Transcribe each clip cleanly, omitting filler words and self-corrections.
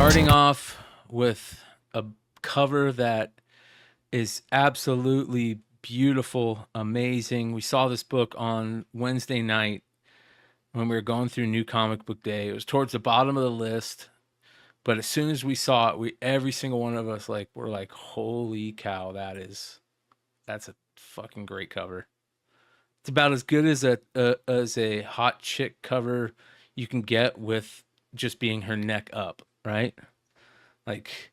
Starting off with a cover that is absolutely beautiful, amazing. We saw this book on Wednesday night when we were going through New Comic Book Day. It was towards the bottom of the list, but as soon as we saw it, every single one of us were like, "Holy cow, that's a fucking great cover." It's about as good as a hot chick cover you can get with just being her neck up, right? Like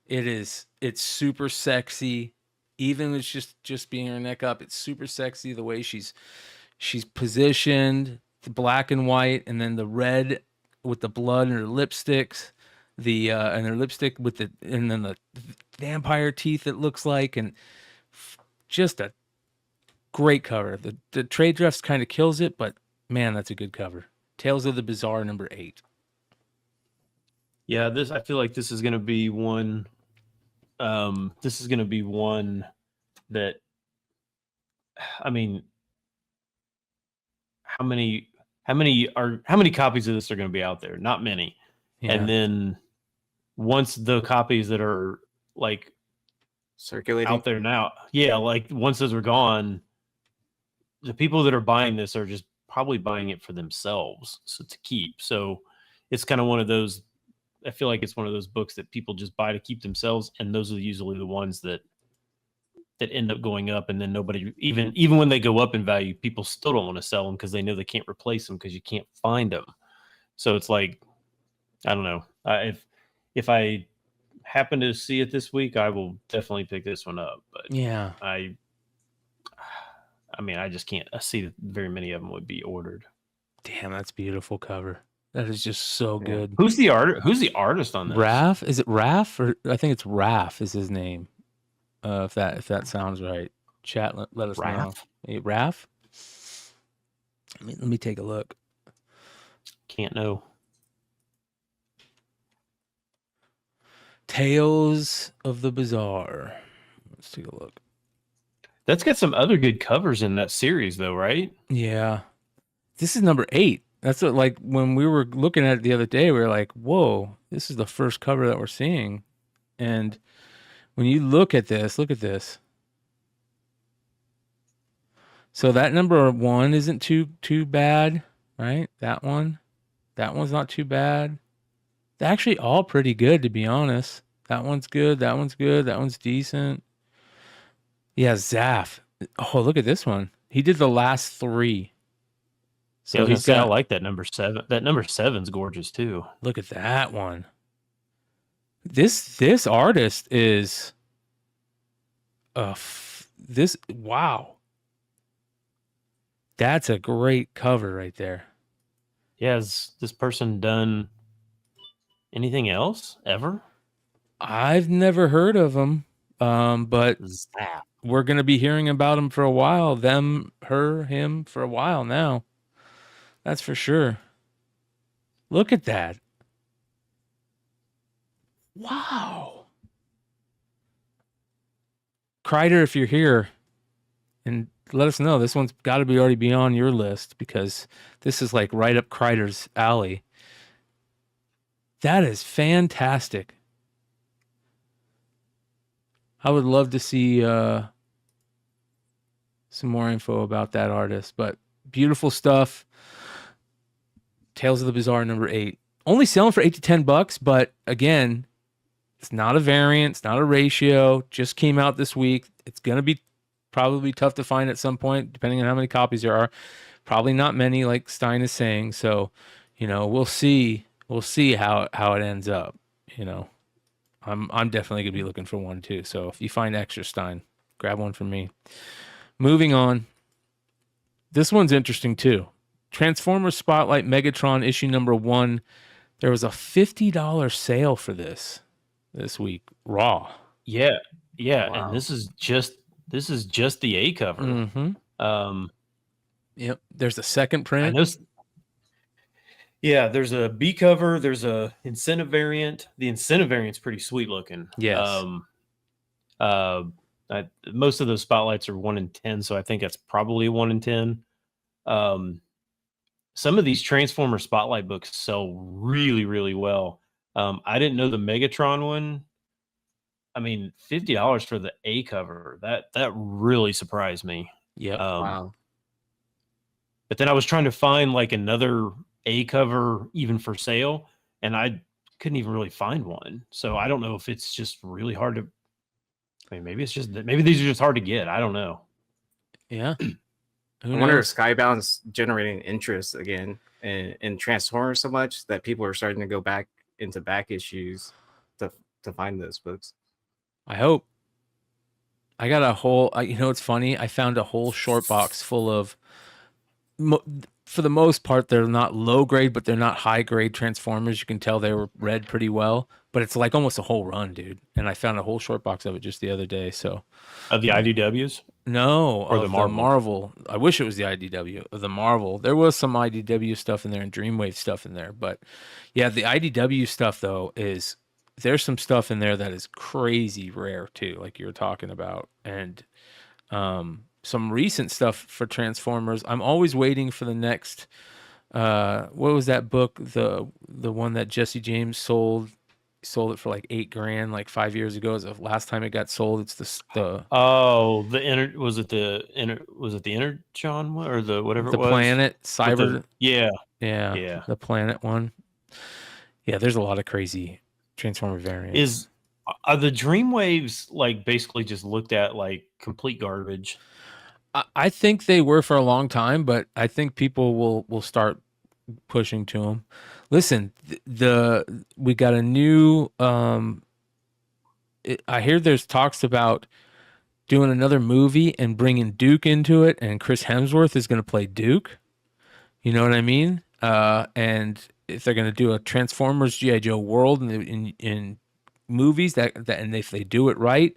it's super sexy. Even with just being her neck up, it's super sexy the way she's positioned, the black and white, and then the red with the blood in her lipsticks, the and her lipstick with and then the vampire teeth it looks like, and just a great cover. The trade dress kind of kills it, but man, that's a good cover. Tales of the Bizarre #8. Yeah, I feel like this is going to be one. This is going to be one that, I mean, how many copies of this are going to be out there? Not many. Yeah. And then once the copies that are like circulating out there now, yeah, like once those are gone, the people that are buying this are just probably buying it for themselves, so to keep. So it's kind of one of those. I feel like it's one of those books that people just buy to keep themselves, and those are usually the ones that end up going up, and then nobody, even when they go up in value, people still don't want to sell them because they know they can't replace them because you can't find them. So it's like, I don't know. If I happen to see it this week, I will definitely pick this one up. But yeah, I mean, I just can't see that very many of them would be ordered. Damn, that's beautiful cover. That is just so good. Who's the artist on this? Raph? Is it Raph? Or I think it's Raph is his name. If that sounds right. Chat, let us know. Hey, Raph? Let me take a look. Can't know. Tales of the Bizarre. Let's take a look. That's got some other good covers in that series, though, right? Yeah. This is #8. That's what, like, when we were looking at it the other day, we were like, whoa, this is the first cover that we're seeing. And when you look at this. So that #1 isn't too bad, right? That one's not too bad. They're actually all pretty good, to be honest. That one's good. That one's good. That one's decent. Yeah, Zaf. Oh, look at this one. He did the last 3. So I like that #7. That #7's gorgeous too. Look at that one. This artist is wow. That's a great cover right there. Yeah, has this person done anything else ever? I've never heard of him, but we're going to be hearing about him for a while. Him for a while now. That's for sure. Look at that. Wow. Kreider, if you're here, and let us know. This one's got to be already be on your list because this is like right up Kreider's alley. That is fantastic. I would love to see some more info about that artist, but beautiful stuff. Tales of the Bizarre #8. Only selling for $8 to $10, but again, it's not a variant, it's not a ratio. Just came out this week. It's gonna be probably tough to find at some point, depending on how many copies there are. Probably not many, like Stein is saying. So, we'll see. We'll see how it ends up. I'm definitely gonna be looking for one too. So if you find extra, Stein, grab one from me. Moving on. This one's interesting too. Transformers Spotlight Megatron issue #1. There was a $50 sale for this week, raw. Yeah, wow. And this is just the A cover. Mm-hmm. Yep. There's a second print. Yeah, there's a B cover. There's a incentive variant. The incentive variant's pretty sweet looking. Yes. Most of those spotlights are 1 in 10, so I think that's probably 1 in 10. Some of these Transformer Spotlight books sell really, really well. I didn't know the Megatron one. I mean, $50 for the A cover. That really surprised me. Yep. Um, Wow. but then I was trying to find like another A cover even for sale, and I couldn't even really find one. So I don't know if it's just really hard to. I mean, maybe it's just maybe these are just hard to get. I don't know. Yeah. Who I wonder if knows? Skybound's generating interest again in Transformers so much that people are starting to go back into back issues to find those books. I hope. I got a whole. You know, it's funny. I found a whole short box full of. For the most part, they're not low grade, but they're not high grade Transformers. You can tell they were read pretty well, but it's like almost a whole run, dude. And I found a whole short box of it just the other day. So Of the IDWs no, or the of the Marvel? Marvel. I wish it was the IDW of the Marvel. There was some IDW stuff in there and Dreamwave stuff in there, but yeah, the IDW stuff though is there's some stuff in there that is crazy rare too, like you were talking about, and some recent stuff for Transformers. I'm always waiting for the next. What was that book? The one that Jesse James sold it for like $8,000 like 5 years ago. Is the last time it got sold. It's the Oh, the inner was it the inner was it the Energon one or the whatever the it was? planet With cyber. yeah, Yeah, yeah. the planet one. Yeah, there's a lot of crazy Transformer variants. Are the Dreamwaves like basically just looked at like complete garbage? I think they were for a long time, but I think people will start pushing to them. Listen, we got a new. I hear there's talks about doing another movie and bringing Duke into it, and Chris Hemsworth is going to play Duke. You know what I mean? And if they're going to do a Transformers GI Joe world in movies and if they do it right,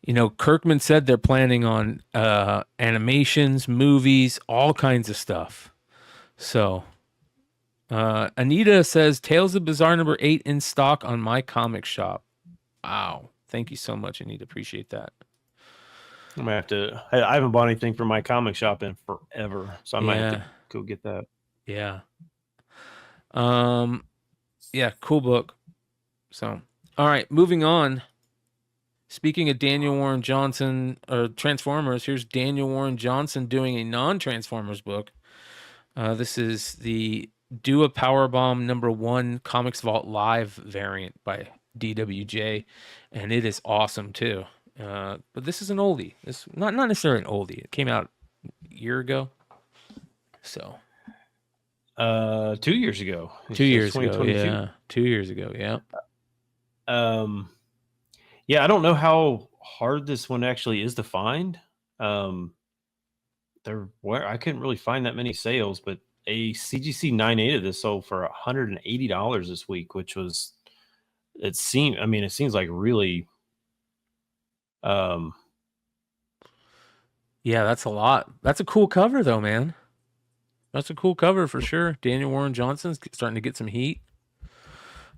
you know, Kirkman said they're planning on animations, movies, all kinds of stuff. So, Anita says Tales of Bizarre number 8 in stock on my comic shop. Wow. Thank you so much, Anita. Appreciate that. I'm gonna have to. I haven't bought anything from my comic shop in forever, so I might have Yeah. to go get that. Yeah. Yeah, cool book. So, all right, moving on. Speaking of Daniel Warren Johnson or Transformers, here's Daniel Warren Johnson doing a non-Transformers book. This is the Do a Powerbomb #1 Comics Vault Live variant by DWJ, and it is awesome too. But this is an oldie. It's not necessarily an oldie. It came out a year ago. So 2 years ago. It 2 says years ago, 2022. yeah. 2 years ago, yeah. Yeah, I don't know how hard this one actually is to find. I couldn't really find that many sales, but a CGC 9.8 of this sold for $180 this week, which was it seems like really Yeah, that's a lot. That's a cool cover though, man. That's a cool cover for sure. Daniel Warren Johnson's starting to get some heat.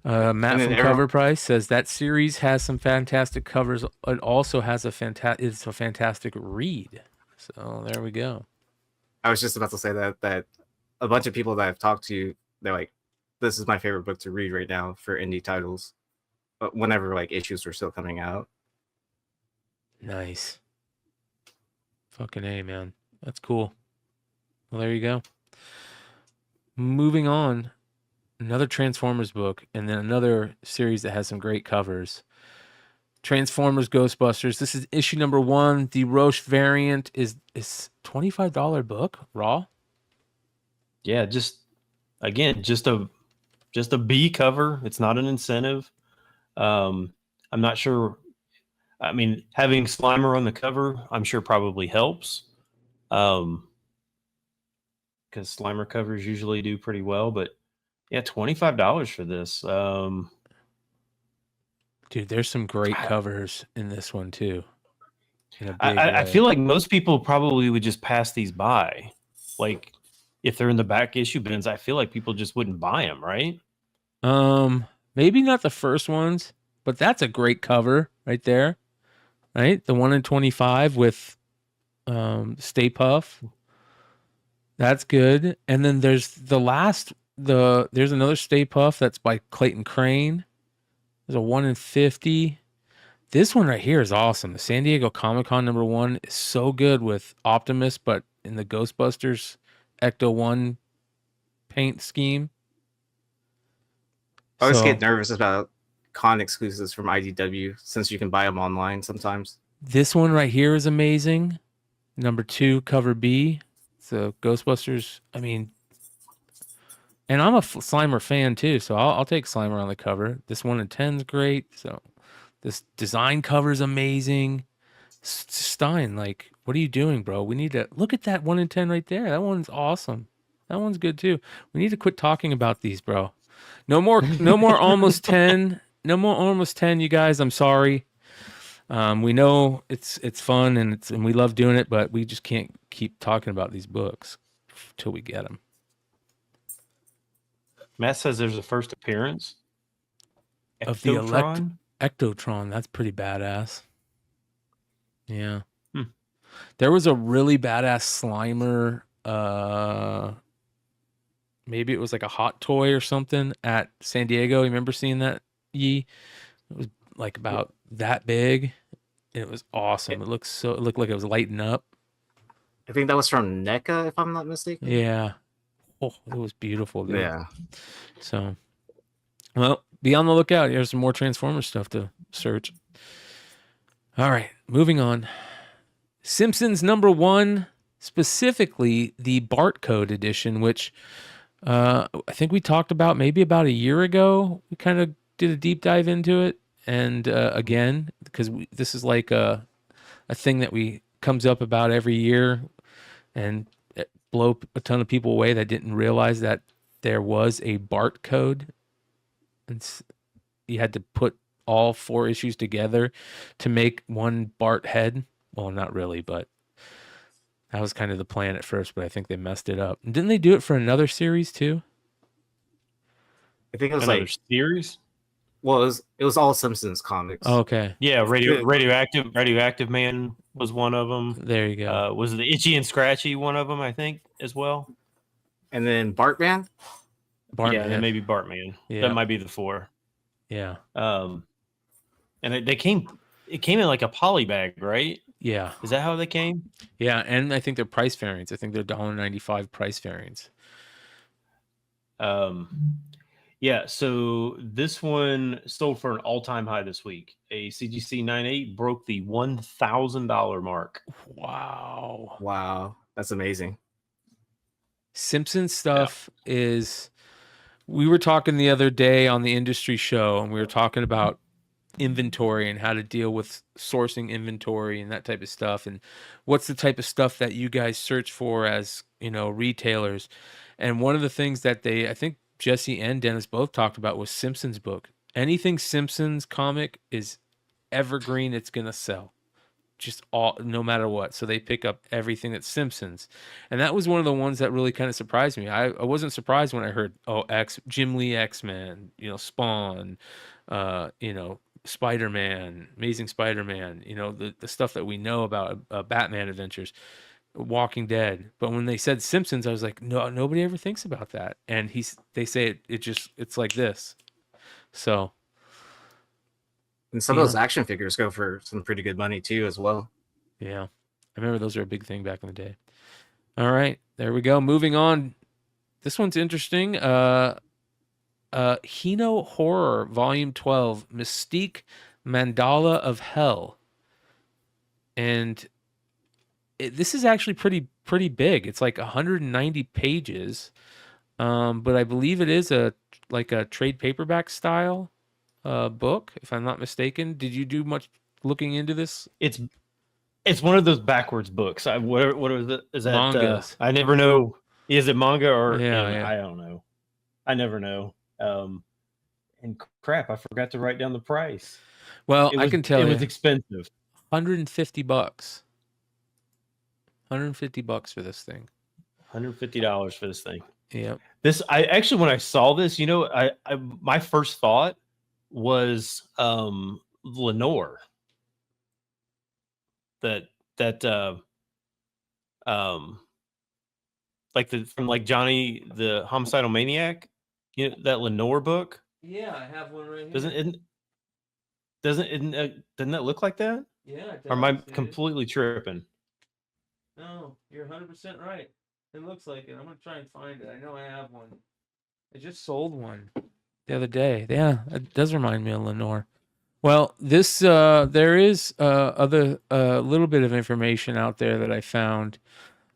Matt from Cover Price says that series has some fantastic covers. It also has it's a fantastic read. So there we go. I was just about to say that a bunch of people that I've talked to, they're like, this is my favorite book to read right now for indie titles. But whenever like issues were still coming out. Nice. Fucking A, man. That's cool. Well, there you go. Moving on. Another Transformers book, and then another series that has some great covers. Transformers Ghostbusters. This is issue #1. The Roche variant is $25 book raw. yeah, just a B cover. It's not an incentive. I'm not sure. I mean, having Slimer on the cover, I'm sure probably helps. Because Slimer covers usually do pretty well, but yeah, $25 for this. Dude, there's some great covers in this one too. I feel like most people probably would just pass these by. Like if they're in the back issue bins, I feel like people just wouldn't buy them, right? Maybe not the first ones, but that's a great cover right there. Right? The 1 in 25 with Stay Puff. That's good. And then there's the last there's another Stay Puft that's by Clayton Crane. There's a 1 in 50. This one right here is awesome. The San Diego Comic-Con #1 is so good with Optimus, but in the Ghostbusters Ecto 1 paint scheme. I always So get nervous about con exclusives from IDW since you can buy them online sometimes. this one right here is amazing. #2, cover B. So Ghostbusters, I mean, and I'm a Slimer fan too, so I'll take Slimer on the cover. This 1 in 10 is great. So this design cover is amazing. Stein, like, what are you doing, bro? We need to look at that 1 in 10 right there. That one's awesome. That one's good too. We need to quit talking about these, bro. No more almost 10. No more almost 10, you guys. I'm sorry. We know it's fun and we love doing it, but we just can't keep talking about these books till we get them. Matt says there's a first appearance Of the Ectotron? Ectotron. That's pretty badass. Yeah. Hmm. There was a really badass Slimer. Maybe it was like a hot toy or something at San Diego. You remember seeing that, Yi? It was like about that big. It was awesome. It looked like it was lighting up. I think that was from NECA, if I'm not mistaken. Yeah. Oh, it was beautiful, dude. Yeah. So, well, be on the lookout. Here's some more Transformers stuff to search. All right, moving on. Simpsons #1, specifically the Bart Code edition, which I think we talked about maybe about a year ago. We kind of did a deep dive into it. And again, because this is like a thing that comes up about every year and it blow a ton of people away that didn't realize that there was a Bart Code. And you had to put all 4 issues together to make one Bart head. Well, not really, but that was kind of the plan at first, but I think they messed it up. And didn't they do it for another series too? I think it was Another like, series? well, it was all Simpsons comics. Oh, okay. Yeah, Radioactive Man was one of them. There you go. Was the Itchy and Scratchy one of them, I think, as well? And then Bartman? Bartman. Yeah, and then maybe Bartman. Yeah. That might be the 4. Yeah. And it came in like a poly bag, right? Yeah. Is that how they came? Yeah, and I think they're price variants. I think they're $1.95 price variants. Yeah, so this one sold for an all-time high this week. A CGC 98 broke the $1,000 mark. Wow. That's amazing. Simpsons stuff is, we were talking the other day on the industry show, and we were talking about inventory and how to deal with sourcing inventory and that type of stuff, and what's the type of stuff that you guys search for as, retailers. And one of the things that I think Jesse and Dennis both talked about was Simpsons book. Anything Simpsons comic is evergreen, it's gonna sell. Just no matter what. So they pick up everything that's Simpsons. And that was one of the ones that really kind of surprised me. I wasn't surprised when I heard, Jim Lee X-Men, Spawn, Spider-Man, Amazing Spider-Man, the stuff that we know about Batman adventures, Walking Dead. But when they said Simpsons, I was like, no, nobody ever thinks about that. And they say it's like this. So. And some of those action figures go for some pretty good money too, as well. Yeah. I remember those were a big thing back in the day. All right. There we go. Moving on. This one's interesting. Heno Horror, Volume 12, Mystique Mandala of Hell. And this is actually pretty big. It's like 190 pages. But I believe it is a trade paperback style book, if I'm not mistaken. Did you do much looking into this? It's one of those backwards books. What is it? Is that mangas? I never know. Is it manga or yeah. I don't know. I never know. And crap, I forgot to write down the price. Well, I can tell you, it was expensive. $150. $150 for this thing. $150 for this thing. Yeah. This, I actually, when I saw this, I my first thought was Lenore. That like from like Johnny the Homicidal Maniac, you know, that Lenore book. Yeah, I have one right here. Doesn't that look like that? Yeah, it does. Or am I Dude. completely tripping? No, you're 100% right. It looks like it. I'm gonna try and find it. I know I have one. I just sold one the other day. Yeah, it does remind me of Lenore. Well, this there is other little bit of information out there that I found.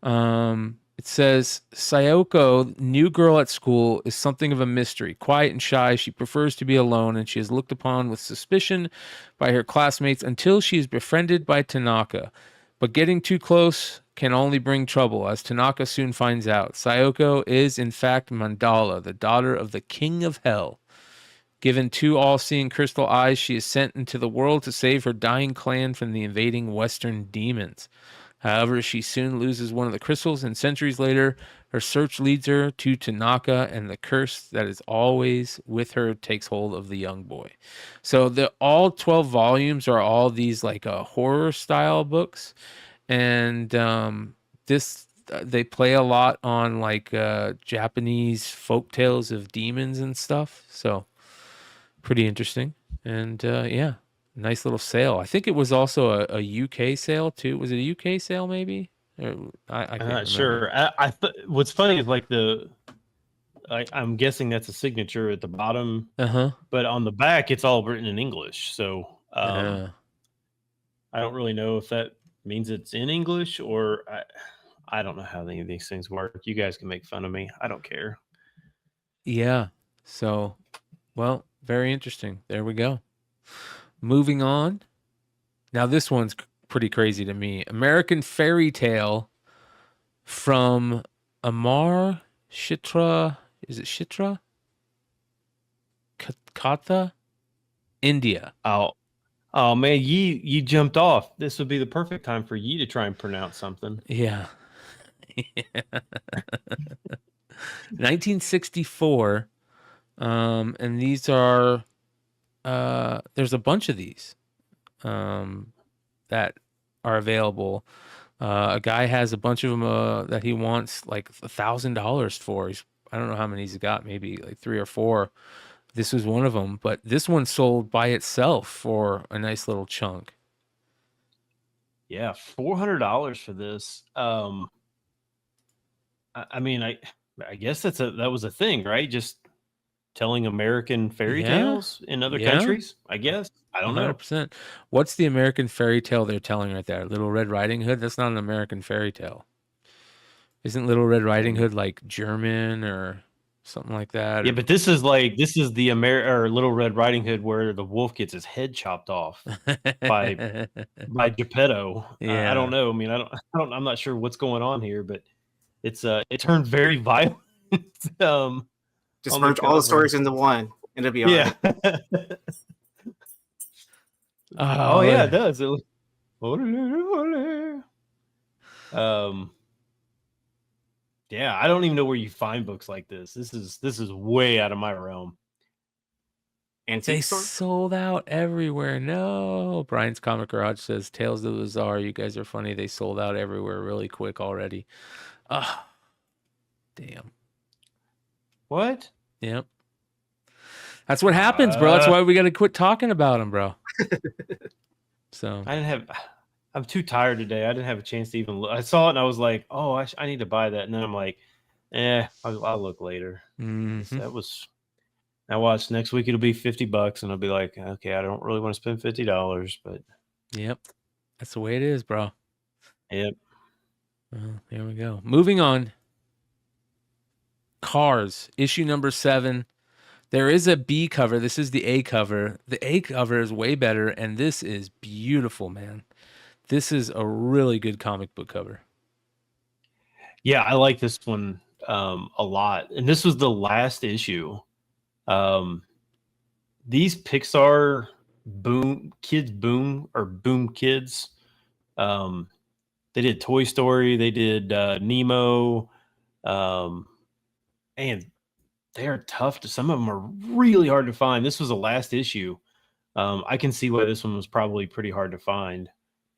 It says Sayoko, new girl at school, is something of a mystery. Quiet and shy, she prefers to be alone, and she is looked upon with suspicion by her classmates until she is befriended by Tanaka. But getting too close can only bring trouble, as Tanaka soon finds out. Sayoko is, in fact, Mandala, the daughter of the King of Hell. Given two all-seeing crystal eyes, she is sent into the world to save her dying clan from the invading Western demons. However, she soon loses one of the crystals, and centuries later, her search leads her to Tanaka, and the curse that is always with her takes hold of the young boy. So all 12 volumes are all these like horror style books, and they play a lot on like Japanese folk tales of demons and stuff. So pretty interesting, and yeah. Nice little sale. I think it was also a UK sale too. Was it a UK sale maybe? Or, I can't I'm not remember. sure. What's funny is like I'm guessing that's a signature at the bottom, but on the back it's all written in English. So I don't really know if that means it's in English or I don't know how any of these things work. You guys can make fun of me. I don't care. Yeah. So, well, very interesting. There we go. Moving on. Now this one's pretty crazy to me. American Fairy Tale from Amar Shitra. Is it Shitra? Katha? India. Oh man, you jumped off. This would be the perfect time for you to try and pronounce something. Yeah. 1964. And these are there's a bunch of these that are available. A guy has a bunch of them that he wants like $1,000 for. I don't know how many he's got, maybe like 3 or 4. This was one of them, but this one sold by itself for a nice little chunk. Yeah, $400 for this. I mean, I guess that was a thing, right? Just telling American fairy tales in other countries, I guess. I don't know. 100%. What's the American fairy tale they're telling right there? Little Red Riding Hood? That's not an American fairy tale. Isn't Little Red Riding Hood like German or something like that? Yeah, but this is the or Little Red Riding Hood where the wolf gets his head chopped off by Geppetto. Yeah. I don't know. I mean, I'm not sure what's going on here, but it's it turned very violent. Just merge all the stories into one, and it'll be all right. Oh yeah, it does. Yeah, I don't even know where you find books like this. This is way out of my realm. And they sold out everywhere. No, Brian's Comic Garage says Tales of the Bizarre. You guys are funny. They sold out everywhere really quick already. Damn. What? Yep. That's what happens, bro. That's why we got to quit talking about them, bro. So I'm too tired today. I didn't have a chance to even look. I saw it and I was like, oh, I need to buy that. And then I'm like, I'll look later. Mm-hmm. That was, I watched next week. It'll be $50 and I'll be like, okay, I don't really want to spend $50, but. Yep. That's the way it is, bro. Yep. Well, there we go. Moving on. Cars, issue number 7. There is a B cover. This is the A cover. The A cover is way better, and this is beautiful, man. This is a really good comic book cover. Yeah, I like this one a lot. And this was the last issue. These Pixar Boom Kids, they did Toy Story, they did Nemo, and they're tough some of them are really hard to find. This was the last issue. I can see why this one was probably pretty hard to find.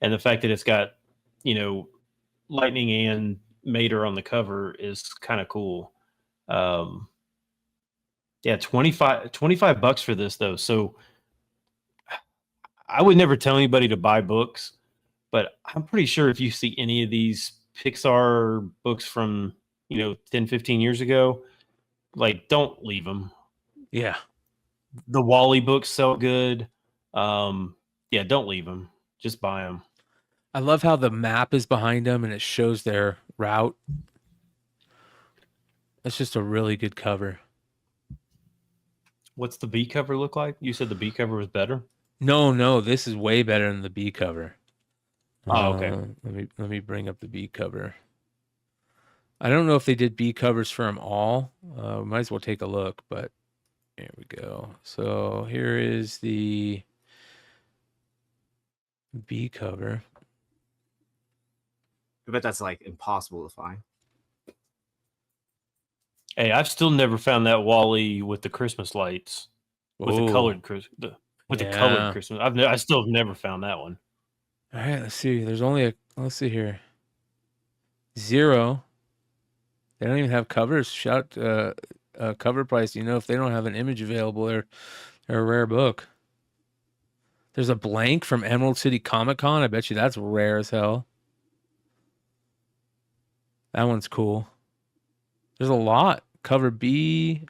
And the fact that it's got, lightning and Mater on the cover is kind of cool. Yeah, 25 bucks for this though. So I would never tell anybody to buy books, but I'm pretty sure if you see any of these Pixar books from, 10, 15 years ago, like don't leave them. Yeah. The Wally books sell good. Yeah, don't leave them. Just buy them. I love how the map is behind them and it shows their route. That's just a really good cover. What's the B cover look like? You said the B cover was better? No, this is way better than the B cover. Oh, okay. Let me bring up the B cover. I don't know if they did B covers for them all. Might as well take a look, but here we go. So here is the B cover. I bet that's like impossible to find. Hey, I've still never found that Wally with the Christmas lights, with the colored the colored Christmas. I still have never found that one. All right, let's see. There's only let's see here. 0. They don't even have covers. Shout cover price. If they don't have an image available, they're a rare book. There's a blank from Emerald City Comic Con. I bet you that's rare as hell. That one's cool. There's a lot. Cover B.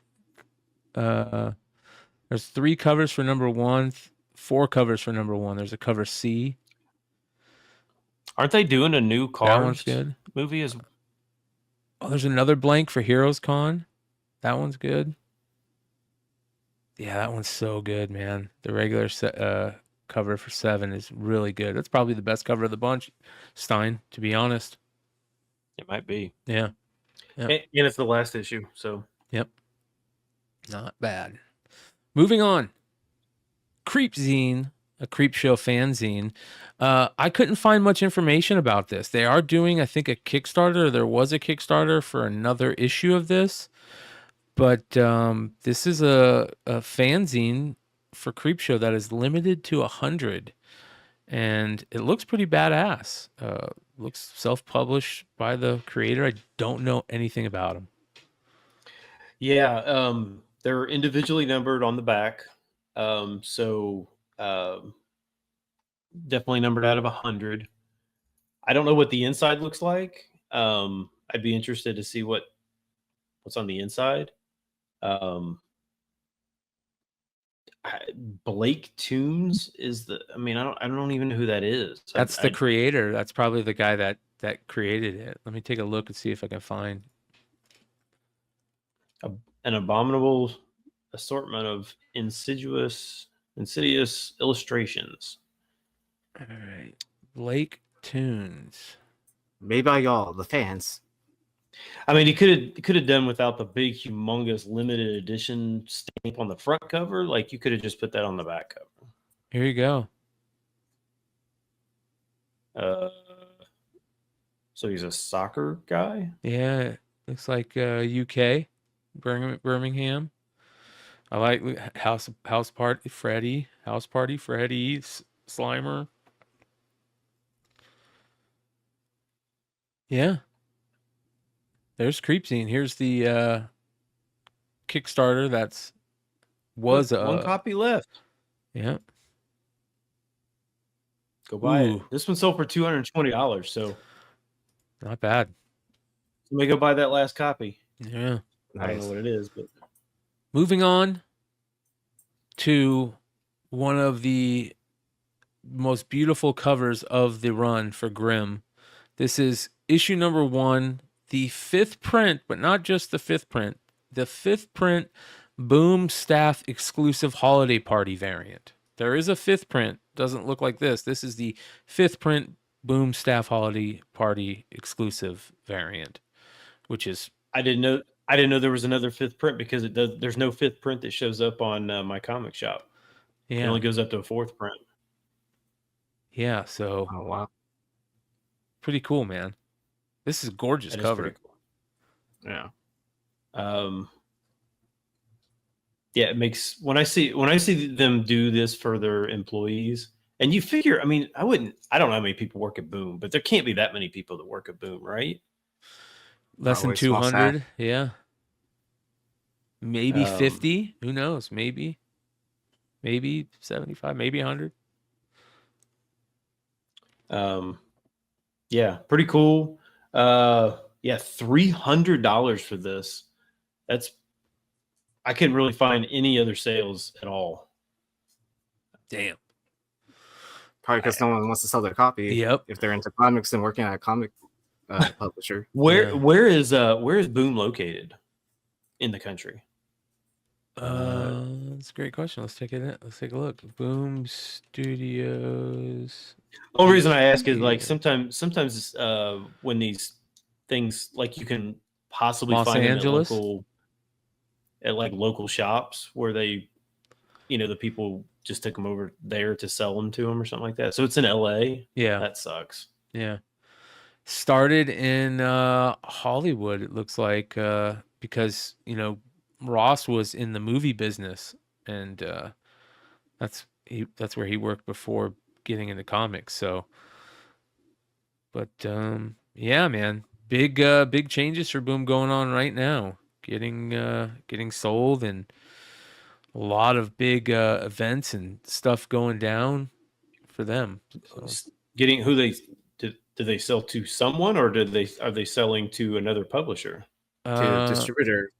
There's 3 covers for number 1, 4 covers for number 1. There's a cover C. Aren't they doing a new Cars That one's good. movie as well? Oh, there's another blank for Heroes Con. That one's good. Yeah, that one's so good, man. The regular cover for 7 is really good. That's probably the best cover of the bunch, Stein, to be honest. It might be. Yeah. Yep. And it's the last issue, so. Yep. Not bad. Moving on. Creep Zine, a Creep Show fanzine. I couldn't find much information about this. They are doing, I think, a Kickstarter. There was a Kickstarter for another issue of this. But this is a fanzine for Creep Show that is limited to 100. And it looks pretty badass. Looks self-published by the creator. I don't know anything about him. Yeah, they're individually numbered on the back. So definitely numbered out of 100. I don't know what the inside looks like. I'd be interested to see what's on the inside. Blake Tunes is I don't even know who that is. That's the creator. That's probably the guy that created it. Let me take a look and see if I can find an abominable assortment of insidious illustrations. All right, Blake Tunes. Made by y'all, the fans. I mean, he could have done without the big, humongous, limited edition stamp on the front cover. Like, you could have just put that on the back cover. Here you go. So he's a soccer guy? Yeah, looks like UK, Birmingham. I like House Party Freddy, Slimer. Yeah. There's Creep Scene. Here's the Kickstarter was one copy left. Yeah. Go buy it. This one sold for $220, so not bad. Somebody go buy that last copy. Yeah. I don't know what it is, but moving on to one of the most beautiful covers of the run for Grimm. This is issue number 1, the 5th print, but not just the 5th print. The 5th print Boom Staff exclusive holiday party variant. There is a 5th print. Doesn't look like this. This is the 5th print Boom Staff holiday party exclusive variant, which is I didn't know there was another 5th print because there's no 5th print that shows up on my comic shop. Yeah. It only goes up to a 4th print. Yeah, so oh wow. Pretty cool, man. This is a gorgeous cover. Cool. Yeah. Yeah, it makes when I see them do this for their employees, and you figure, I don't know how many people work at Boom, but there can't be that many people that work at Boom, right? Less than Probably small staff. 200. Yeah. Maybe 50. Who knows? Maybe 75, maybe 100. Yeah, pretty cool. Yeah, $300 for this. I couldn't really find any other sales at all. Damn. Probably because no one wants to sell their copy. Yep. If they're into comics and working at a comic publisher. Where is Boom located in the country? That's a great question. Let's take a look. Boom Studios. The only reason I ask is like sometimes when these things, like, you can possibly Los find Angeles? them at local shops where they, the people just took them over there to sell them to them or something like that. So it's in LA. Yeah. That sucks. Yeah. Started in Hollywood, it looks like, because, Ross was in the movie business, and that's where he worked before getting into comics. So, but yeah, man, big changes for Boom going on right now. Getting sold, and a lot of big events and stuff going down for them. So. Getting who they do they sell to someone, or are they selling to another publisher? To distributor.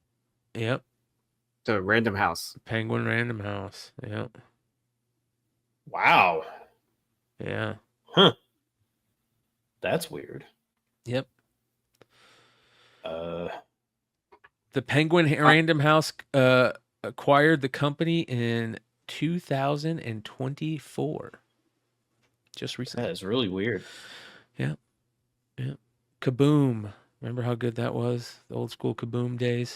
Yep. To Random House. Penguin Random House. Yep. Wow. Yeah. Huh. That's weird. Yep. The Penguin Random House acquired the company in 2024. Just recently. That is really weird. Yeah. Yeah. Kaboom. Remember how good that was? The old school Kaboom days.